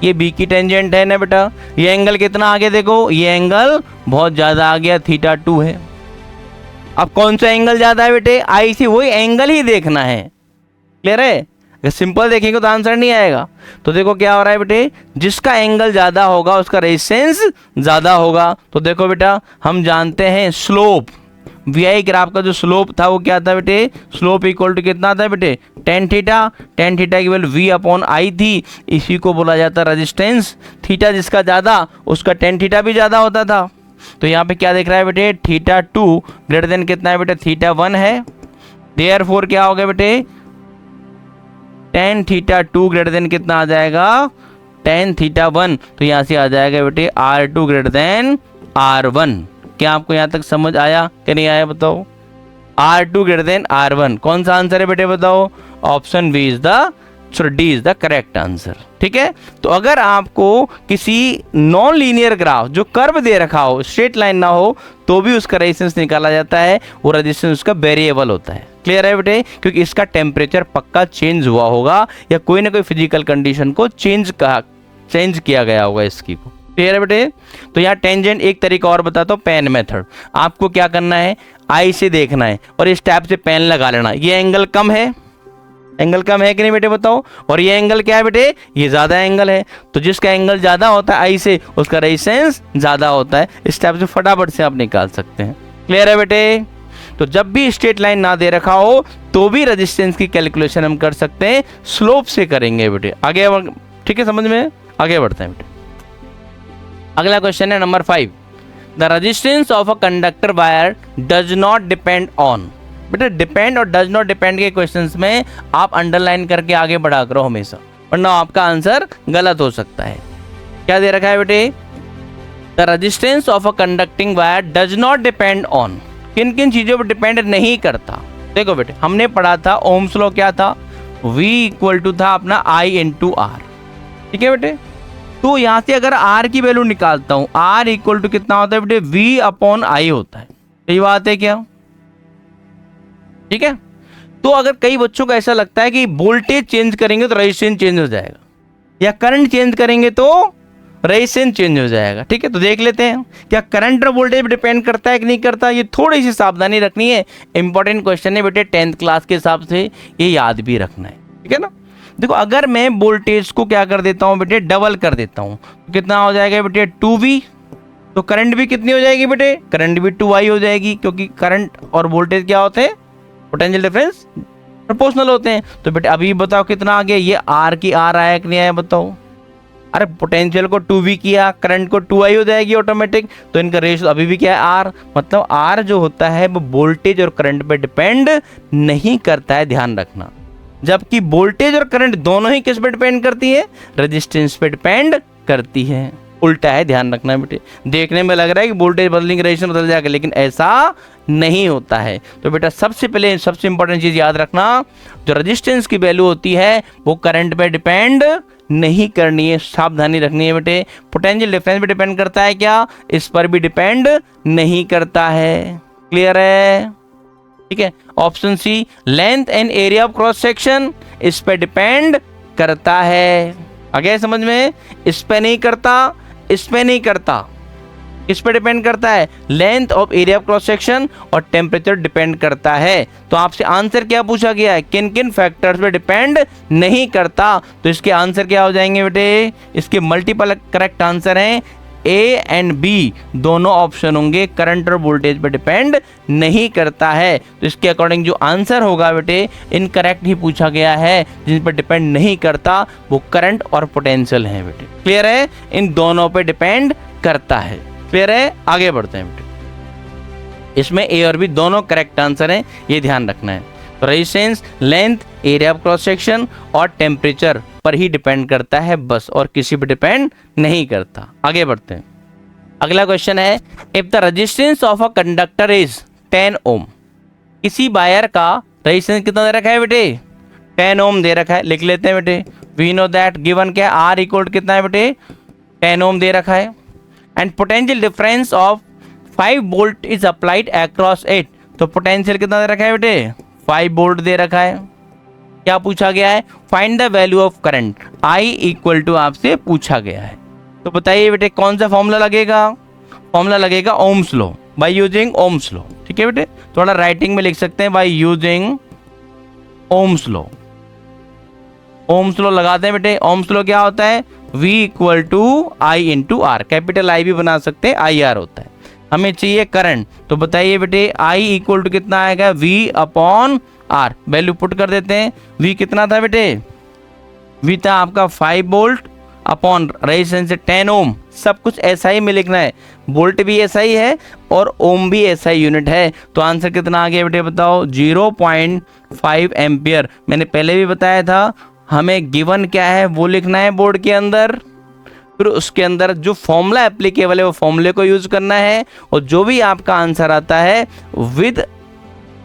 ये बी की टेंजेंट है ना बेटा। ये एंगल कितना आ गया, देखो ये एंगल बहुत ज्यादा आ गया, θ2 है। अब कौन सा एंगल ज्यादा है बेटे, आई सी, वही एंगल ही देखना है, क्लियर है। अगर सिंपल देखेंगे तो आंसर नहीं आएगा। तो देखो क्या हो रहा है बेटे, जिसका एंगल ज्यादा होगा उसका रेजिस्टेंस ज्यादा होगा। तो देखो बेटा हम जानते हैं स्लोप, वी आई ग्राफ का जो स्लोप था वो क्या था बेटे, स्लोप इक्वल टू कितना था बेटे, टेन थीटा। टेन थीटा की वैल्यू वी अपॉन आई थी, इसी को बोला जाता रेजिस्टेंस। थीटा जिसका ज्यादा उसका टेन थीटा भी ज्यादा होता था। तो यहाँ पे क्या दिख रहा है बेटे, θ2 ग्रेटर देन कितना है बेटे, θ1 है। देयरफॉर क्या हो गया बेटे, tan θ2 ग्रेटर देन कितना आ जाएगा, tan θ1। तो यहाँ से आ जाएगा बेटे R2 ग्रेटर देन R1। क्या आपको यहाँ तक समझ आया कि नहीं आया बताओ। R2 ग्रेटर देन R1 कौन सा आंसर है बेटे बताओ, option B is the, D is the correct answer. ठीक है, तो अगर आपको किसी नॉन लीनियर ग्राफ जो कर्व दे रखा हो, स्ट्रेट लाइन ना हो, तो भी उसका रेजिस्टेंस निकाला जाता है, वो रेजिस्टेंस उसका वेरिएबल होता है। क्लियर है बेटे, क्योंकि इसका टेम्परेचर पक्का चेंज हुआ होगा या कोई ना कोई फिजिकल कंडीशन को चेंज किया गया होगा इसकी को। क्लियर है बेटे। तो यहाँ टेंजेंट एक तरीका और बताता हूँ, पेन मेथड। आपको क्या करना है, आई से देखना है और इस टाइप से पेन लगा लेना। ये एंगल कम है, एंगल कम है कि नहीं बेटे बताओ, और ये एंगल क्या है बेटे, ये ज्यादा एंगल है। तो जिसका एंगल ज्यादा होता है आई से, उसका रेजिस्टेंस ज्यादा होता है। इस टाइप से फटाफट से आप निकाल सकते हैं। क्लियर है बेटे। तो जब भी स्ट्रेट लाइन ना दे रखा हो तो भी रेजिस्टेंस की कैलकुलेशन हम कर सकते हैं, स्लोप से करेंगे बेटे। आगे ठीक है, समझ में, आगे बढ़ते हैं बेटे। अगला क्वेश्चन है number 5, the resistance of a conductor wire does not depend on. बेटा डिपेंड और डज नॉट डिपेंड के क्वेश्चंस में आप अंडरलाइन करके आगे बढ़ा करो हमेशा, वरना आपका आंसर गलत हो सकता है। क्या दे रखा है बेटे, the resistance of a conducting wire does not depend on, किन किन चीजों पर डिपेंड नहीं करता। देखो बेटे हमने पढ़ा था ओम्स लॉ क्या था, V इक्वल टू था अपना I इंटू आर। ठीक है बेटे, तो यहां से अगर R की वैल्यू निकालता हूं, R इक्वल टू कितना होता है बेटे, V अपॉन I होता है। यही बात है क्या, ठीक है। तो अगर कई बच्चों को ऐसा लगता है कि वोल्टेज चेंज करेंगे तो रेजिस्टेंस चेंज हो जाएगा, या करंट चेंज करेंगे तो रेजिस्टेंस चेंज हो जाएगा। ठीक है, तो देख लेते हैं क्या करंट और वोल्टेज डिपेंड करता है कि नहीं करता। ये थोड़ी सी सावधानी रखनी है, इंपॉर्टेंट क्वेश्चन है बेटे, 10th क्लास के हिसाब से ये याद भी रखना है। ठीक है ना। देखो अगर मैं वोल्टेज को क्या कर देता हूँ बेटे, डबल कर देता हूँ, तो कितना हो जाएगा बेटे 2V। तो करंट भी कितनी हो जाएगी बेटे, करंट भी 2I हो जाएगी, क्योंकि करंट और वोल्टेज क्या होते हैं, पोटेंशियल डिफरेंस प्रोपोर्शनल होते हैं। तो बेटे अभी बताओ कितना आ गया, ये R की R आया कि नहीं आया बताओ। अरे पोटेंशियल को 2V किया, करंट को 2I हो जाएगी ऑटोमेटिक। तो इनका रेशियो अभी भी क्या है R, मतलब R जो होता है वो वोल्टेज और करंट पे डिपेंड नहीं करता है, ध्यान रखना। जबकि वोल्टेज और करंट दोनों ही किस पे डिपेंड करती है, रेजिस्टेंस पे डिपेंड करती है। उल्टा है, ध्यान रखना बेटे। देखने में लग रहा है कि वोल्टेज बदलेंगे रेजिस्टेंस बदल जाएगा, लेकिन ऐसा नहीं होता है। तो बेटा सबसे पहले सबसे इंपॉर्टेंट चीज याद रखना, जो रेजिस्टेंस की वैल्यू होती है वो करंट पे डिपेंड नहीं करनी है, सावधानी रखनी है बेटे। पोटेंशियल डिफरेंस पे डिपेंड करता है क्या, इस पर भी डिपेंड नहीं करता है। क्लियर है, ठीक है। Option C length and area of cross section, इस पे डिपेंड करता है। आगे समझ में, इस पे नहीं करता, इस पे नहीं करता, किस पे डिपेंड करता है, length of area of cross section और टेम्परेचर डिपेंड करता है। तो आपसे आंसर क्या पूछा गया है, किन किन फैक्टर्स पे डिपेंड नहीं करता। तो इसके आंसर क्या हो जाएंगे बेटे, इसके मल्टीपल करेक्ट आंसर हैं, A एंड B दोनों ऑप्शन होंगे। करंट और वोल्टेज पे डिपेंड नहीं करता है, तो इसके अकॉर्डिंग जो आंसर होगा बेटे इनकरेक्ट ही पूछा गया है। जिन पर डिपेंड नहीं करता वो करंट और पोटेंशियल है बेटे। क्लियर है, इन दोनों पे डिपेंड करता है। क्लियर है, आगे बढ़ते हैं बेटे। इसमें A और B दोनों करेक्ट आंसर हैं, ये ध्यान रखना है। तो resistance, length, area of cross section और टेम्परेचर पर ही डिपेंड करता है बस, और किसी पे डिपेंड नहीं करता। आगे बढ़ते हैं। अगला क्वेश्चन है, if the resistance of a conductor is 10 ओम, किसी वायर का रेजिस्टेंस कितना दे रखा है बेटे, 10 ओम दे रखा है। लिख लेते हैं बेटे, वी नो दैट गिवन क्या है, R इक्वल कितना है बेटे 10 ओम दे रखा है। And potential difference of 5 volt is applied across it. तो पोटेंशियल कितना दे रखा है बेटे, 5 वोल्ट दे रखा है। क्या पूछा गया है, find the value of current, I equal to आपसे पूछा गया है। तो बताइए बेटे कौन सा फॉर्मूला लगेगा, फॉर्मूला लगेगा Ohm's law, by using Ohm's law. ठीक है बेटे, थोड़ा राइटिंग में लिख सकते हैं, by using Ohm's law. Ohm's law लगाते हैं बेटे। ओम्स लॉ क्या होता है, V equal to I into R, capital I भी बना सकते हैं, IR होता है। हमें चाहिए करंट, तो बताइए बेटे I इक्वल टू कितना आएगा, V upon R। Value put कर देते हैं। V कितना था बेटे, V था आपका 5 वोल्ट अपॉन रेजिस्टेंस 10 ओम। सब कुछ SI में लिखना है, वोल्ट भी SI है और ओम भी SI यूनिट है। तो आंसर कितना आ गया बेटे बताओ, 0.5 एम्पियर। मैंने पहले भी बताया था, हमें गिवन क्या है वो लिखना है बोर्ड के अंदर, फिर उसके अंदर जो फॉर्मूला एप्लीकेबल है वो फॉर्मूले को यूज करना है, और जो भी आपका आंसर आता है विद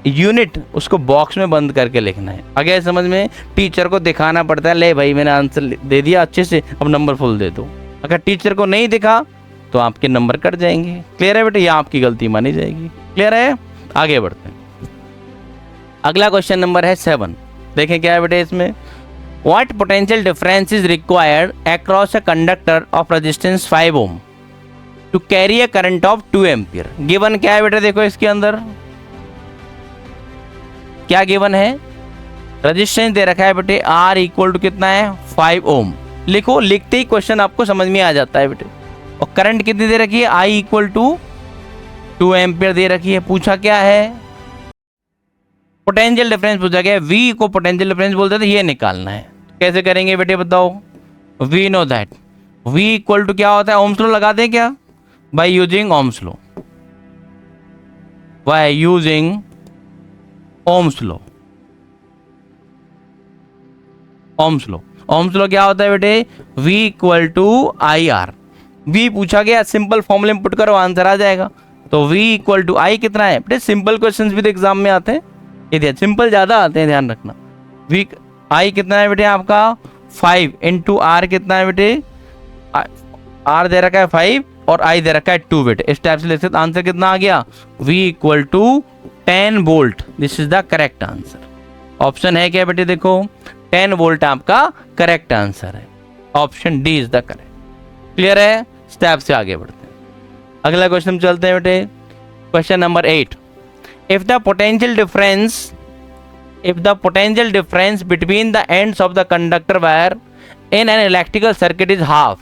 यूनिट उसको बॉक्स में बंद करके लिखना है। आगे समझ में, टीचर को दिखाना पड़ता है, ले भाई मैंने आंसर दे दिया अच्छे से, अब नंबर फुल दे दो। अगर टीचर को नहीं दिखा तो आपके नंबर कट जाएंगे। क्लियर है बेटे, ये आपकी गलती मानी जाएगी। क्लियर है, आगे बढ़ते हैं। अगला क्वेश्चन नंबर है 7। देखें क्या है बेटे इसमें, What potential difference is required across a conductor of resistance 5 ohm to carry a current of 2 ampere? Given क्या है बेटा, देखो इसके अंदर क्या गिवन है, रेजिस्टेंस दे रखा है बेटे R इक्वल टू कितना है, 5 ओम। लिखो, लिखते ही क्वेश्चन आपको समझ में आ जाता है बेटे। और करंट कितनी दे रखी है, I इक्वल टू 2 एम्पियर दे रखी है। पूछा क्या है, पोटेंशियल डिफरेंस पूछा गया, V को पोटेंशियल डिफरेंस बोलते थे, ये निकालना है। कैसे करेंगे बेटे बताओ, we know that V equal to क्या होता है, ओम्स लॉ लगा दें क्या, by using Ohm's law, by using Ohm's law. Ohm's law, Ohm's law क्या होता है बेटे, V equal to IR। V पूछा गया, सिंपल फॉर्मूले में पुट करो आंसर आ जाएगा। तो V इक्वल टू I कितना है बेटे, सिंपल क्वेश्चंस भी तो एग्जाम में आते हैं, ये सिंपल ज्यादा आते हैं, ध्यान रखना। V I कितना है बेटे आपका 5 इंटू R कितना है बेटे, R दे रखा है 5 और I दे रखा है 2 बेटे। इस टाइप से लिख सकते, आंसर कितना आ गया, V equal to 10 volt. This is the correct answer. Option है क्या बेटे, देखो 10 वोल्ट आपका करेक्ट आंसर है, option D is the correct. Clear है, स्टेप से आगे बढ़ते हैं। अगला क्वेश्चन चलते हैं बेटे, question number 8। If the potential difference between the ends of the conductor wire in an electrical circuit is half,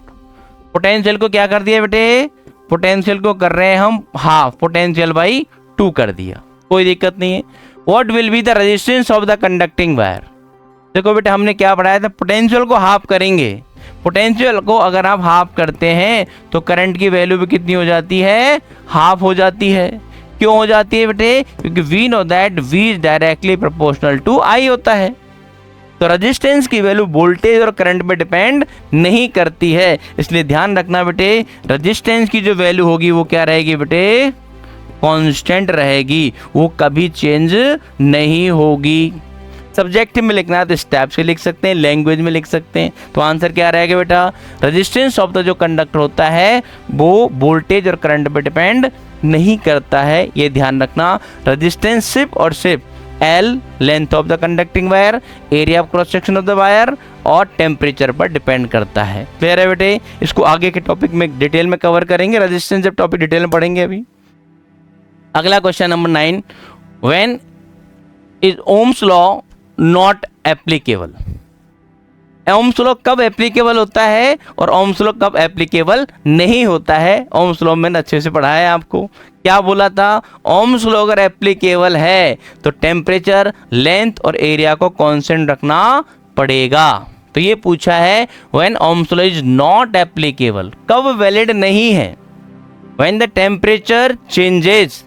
potential को क्या कर दिया बेटे, पोटेंशियल को कर रहे हैं हम हाफ, पोटेंशियल बाई 2 कर दिया, कोई दिक्कत नहीं है। What will be the resistance of the conducting wire, देखो बेटे हमने क्या पढ़ाया था, पोटेंशियल को हाफ करेंगे। पोटेंशियल को अगर आप हाफ करते हैं तो करंट की वैल्यू भी कितनी हो जाती है, हाफ हो जाती है। क्यों हो जाती है बेटे, क्योंकि we know that V is directly proportional to I होता है। तो रेजिस्टेंस की वैल्यू वोल्टेज और करंट पे डिपेंड नहीं करती है, इसलिए ध्यान रखना बेटे, रेजिस्टेंस की जो वैल्यू होगी वो क्या रहेगी बेटे, कांस्टेंट रहेगी, वो कभी चेंज नहीं होगी। सब्जेक्ट में लिखना है तो स्टेप से लिख सकते हैं, लैंग्वेज में लिख सकते हैं। तो आंसर क्या रहेगा बेटा, रेजिस्टेंस ऑफ द जो कंडक्टर होता है वो वोल्टेज और करंट पे डिपेंड नहीं करता है, ये ध्यान रखना। रेजिस्टेंस सिर्फ और सिर्फ L length of the conducting wire, area of cross section of the wire और टेम्परेचर पर डिपेंड करता है। क्लियर है बेटे, इसको आगे के टॉपिक में डिटेल में कवर करेंगे, रेजिस्टेंस जब टॉपिक डिटेल में पढ़ेंगे अभी। अगला question number 9, when is Ohm's law not applicable, Ohm's law कब एप्लीकेबल होता है और ओम्स लॉ कब एप्लीकेबल नहीं होता है। ओम्स लॉ मैंने अच्छे से पढ़ाया है आपको, क्या बोला था, ओम्स लॉ अगर एप्लीकेबल है तो टेम्परेचर, लेंथ और एरिया को कांस्टेंट रखना पड़ेगा। तो ये पूछा है when Ohm's law is not applicable, कब वैलिड नहीं है, व्हेन द टेम्परेचर चेंजेस,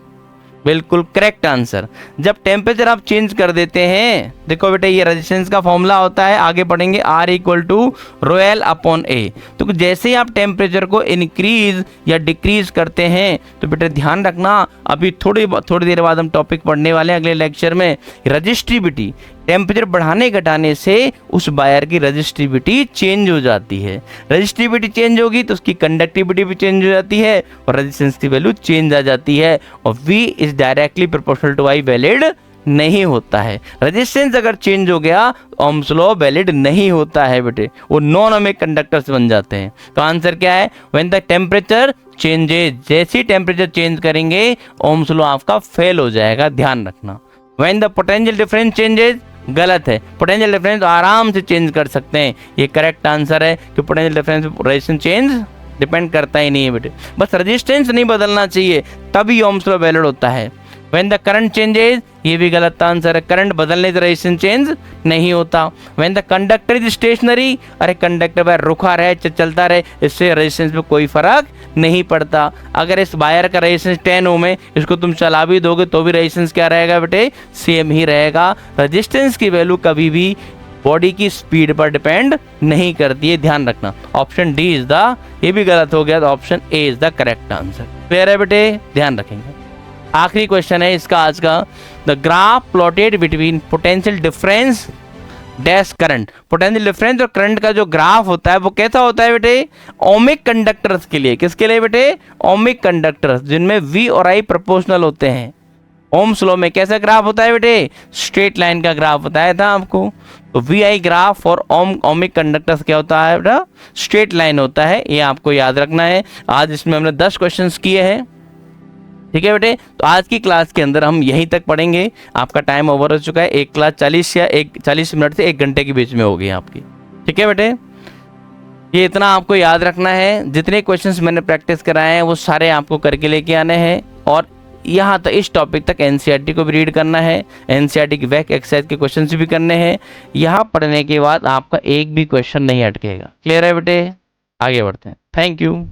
बिल्कुल करेक्ट आंसर, जब टेम्परेचर आप चेंज कर देते हैं। देखो बेटे ये रेजिस्टेंस का फॉर्मूला होता है, आगे पढ़ेंगे, R equal to ρl upon A। तो जैसे ही आप टेम्परेचर को इंक्रीज या डिक्रीज करते हैं तो बेटे ध्यान रखना, अभी थोड़ी देर बाद हम टॉपिक पढ़ने वाले हैं अगले लेक्चर में, रजिस्टिविटी टेम्परेचर बढ़ाने घटाने से उस वायर की रजिस्टिविटी चेंज हो जाती है। रजिस्टिविटी चेंज होगी तो उसकी कंडक्टिविटी भी चेंज हो जाती है और रेजिस्टेंस की वैल्यू चेंज आ जाती है। और V is directly proportional to I valid नहीं होता है। रेजिस्टेंस अगर चेंज हो गया ओम्स लॉ वैलिड नहीं होता है बेटे, वो नॉन ओमिक कंडक्टर्स बन जाते हैं। तो आंसर क्या है? व्हेन द टेम्परेचर चेंजेस, जैसे टेम्परेचर चेंज करेंगे ओम्स लॉ आपका फेल हो जाएगा, ध्यान रखना। When the potential difference changes, गलत है। पोटेंशियल डिफरेंस आराम से चेंज कर सकते हैं, ये करेक्ट आंसर है कि potential difference resistance change depend करता ही नहीं है बेटे, बस रेजिस्टेंस नहीं बदलना चाहिए तभी ओम्स लॉ वैलिड होता है। व्हेन द करंट चेंजेस, ये भी गलत आंसर है, करंट बदलने से रेजिस्टेंस चेंज नहीं होता। When the conductor is stationary, अरे कंडक्टर वायर रुका रहे चलता रहे, इससे रेजिस्टेंस में कोई फर्क नहीं पड़ता। अगर इस वायर का रेजिस्टेंस 10 ओम है, इसको तुम चला भी दोगे तो भी रेजिस्टेंस क्या रहेगा बेटे? सेम ही रहेगा। रेजिस्टेंस की वैल्यू कभी भी बॉडी की स्पीड पर डिपेंड नहीं करती है, ध्यान रखना। ऑप्शन डी इज द, ये भी गलत हो गया, तो option A is the correct answer. Clear है बेटे, ध्यान रखेंगे। आखिरी क्वेश्चन है इसका आज का, the graph plotted between potential difference dash current. Potential difference और करंट का जो ग्राफ होता है वो कैसा होता है बेटे? ओमिक कंडक्टर्स के लिए। किसके लिए बेटे? ओमिक कंडक्टर्स जिनमें V और I प्रोपोर्शनल होते हैं। ओम्स लॉ में कैसा ग्राफ होता है बेटे? स्ट्रेट लाइन का ग्राफ बताया था आपको। तो VI ग्राफ और ओमिक कंडक्टर्स क्या होता है बेटा? स्ट्रेट लाइन होता है, ये आपको याद रखना है। आज इसमें हमने 10 क्वेश्चंस किए हैं, ठीक है बेटे। तो आज की क्लास के अंदर हम यहीं तक पढ़ेंगे, आपका टाइम ओवर हो चुका है। एक क्लास 40 मिनट से 1 घंटे के बीच में होगी आपकी, ठीक है बेटे। ये इतना आपको याद रखना है, जितने क्वेश्चंस मैंने प्रैक्टिस कराए हैं वो सारे आपको करके लेके आने हैं। और यहाँ तक इस टॉपिक तक NCERT को भी रीड करना है, NCERT की वैक एक्सरसाइज के क्वेश्चंस भी करने हैं। यहाँ पढ़ने के बाद आपका एक भी क्वेश्चन नहीं अटकेगा। क्लियर है बेटे? आगे बढ़ते हैं। Thank you.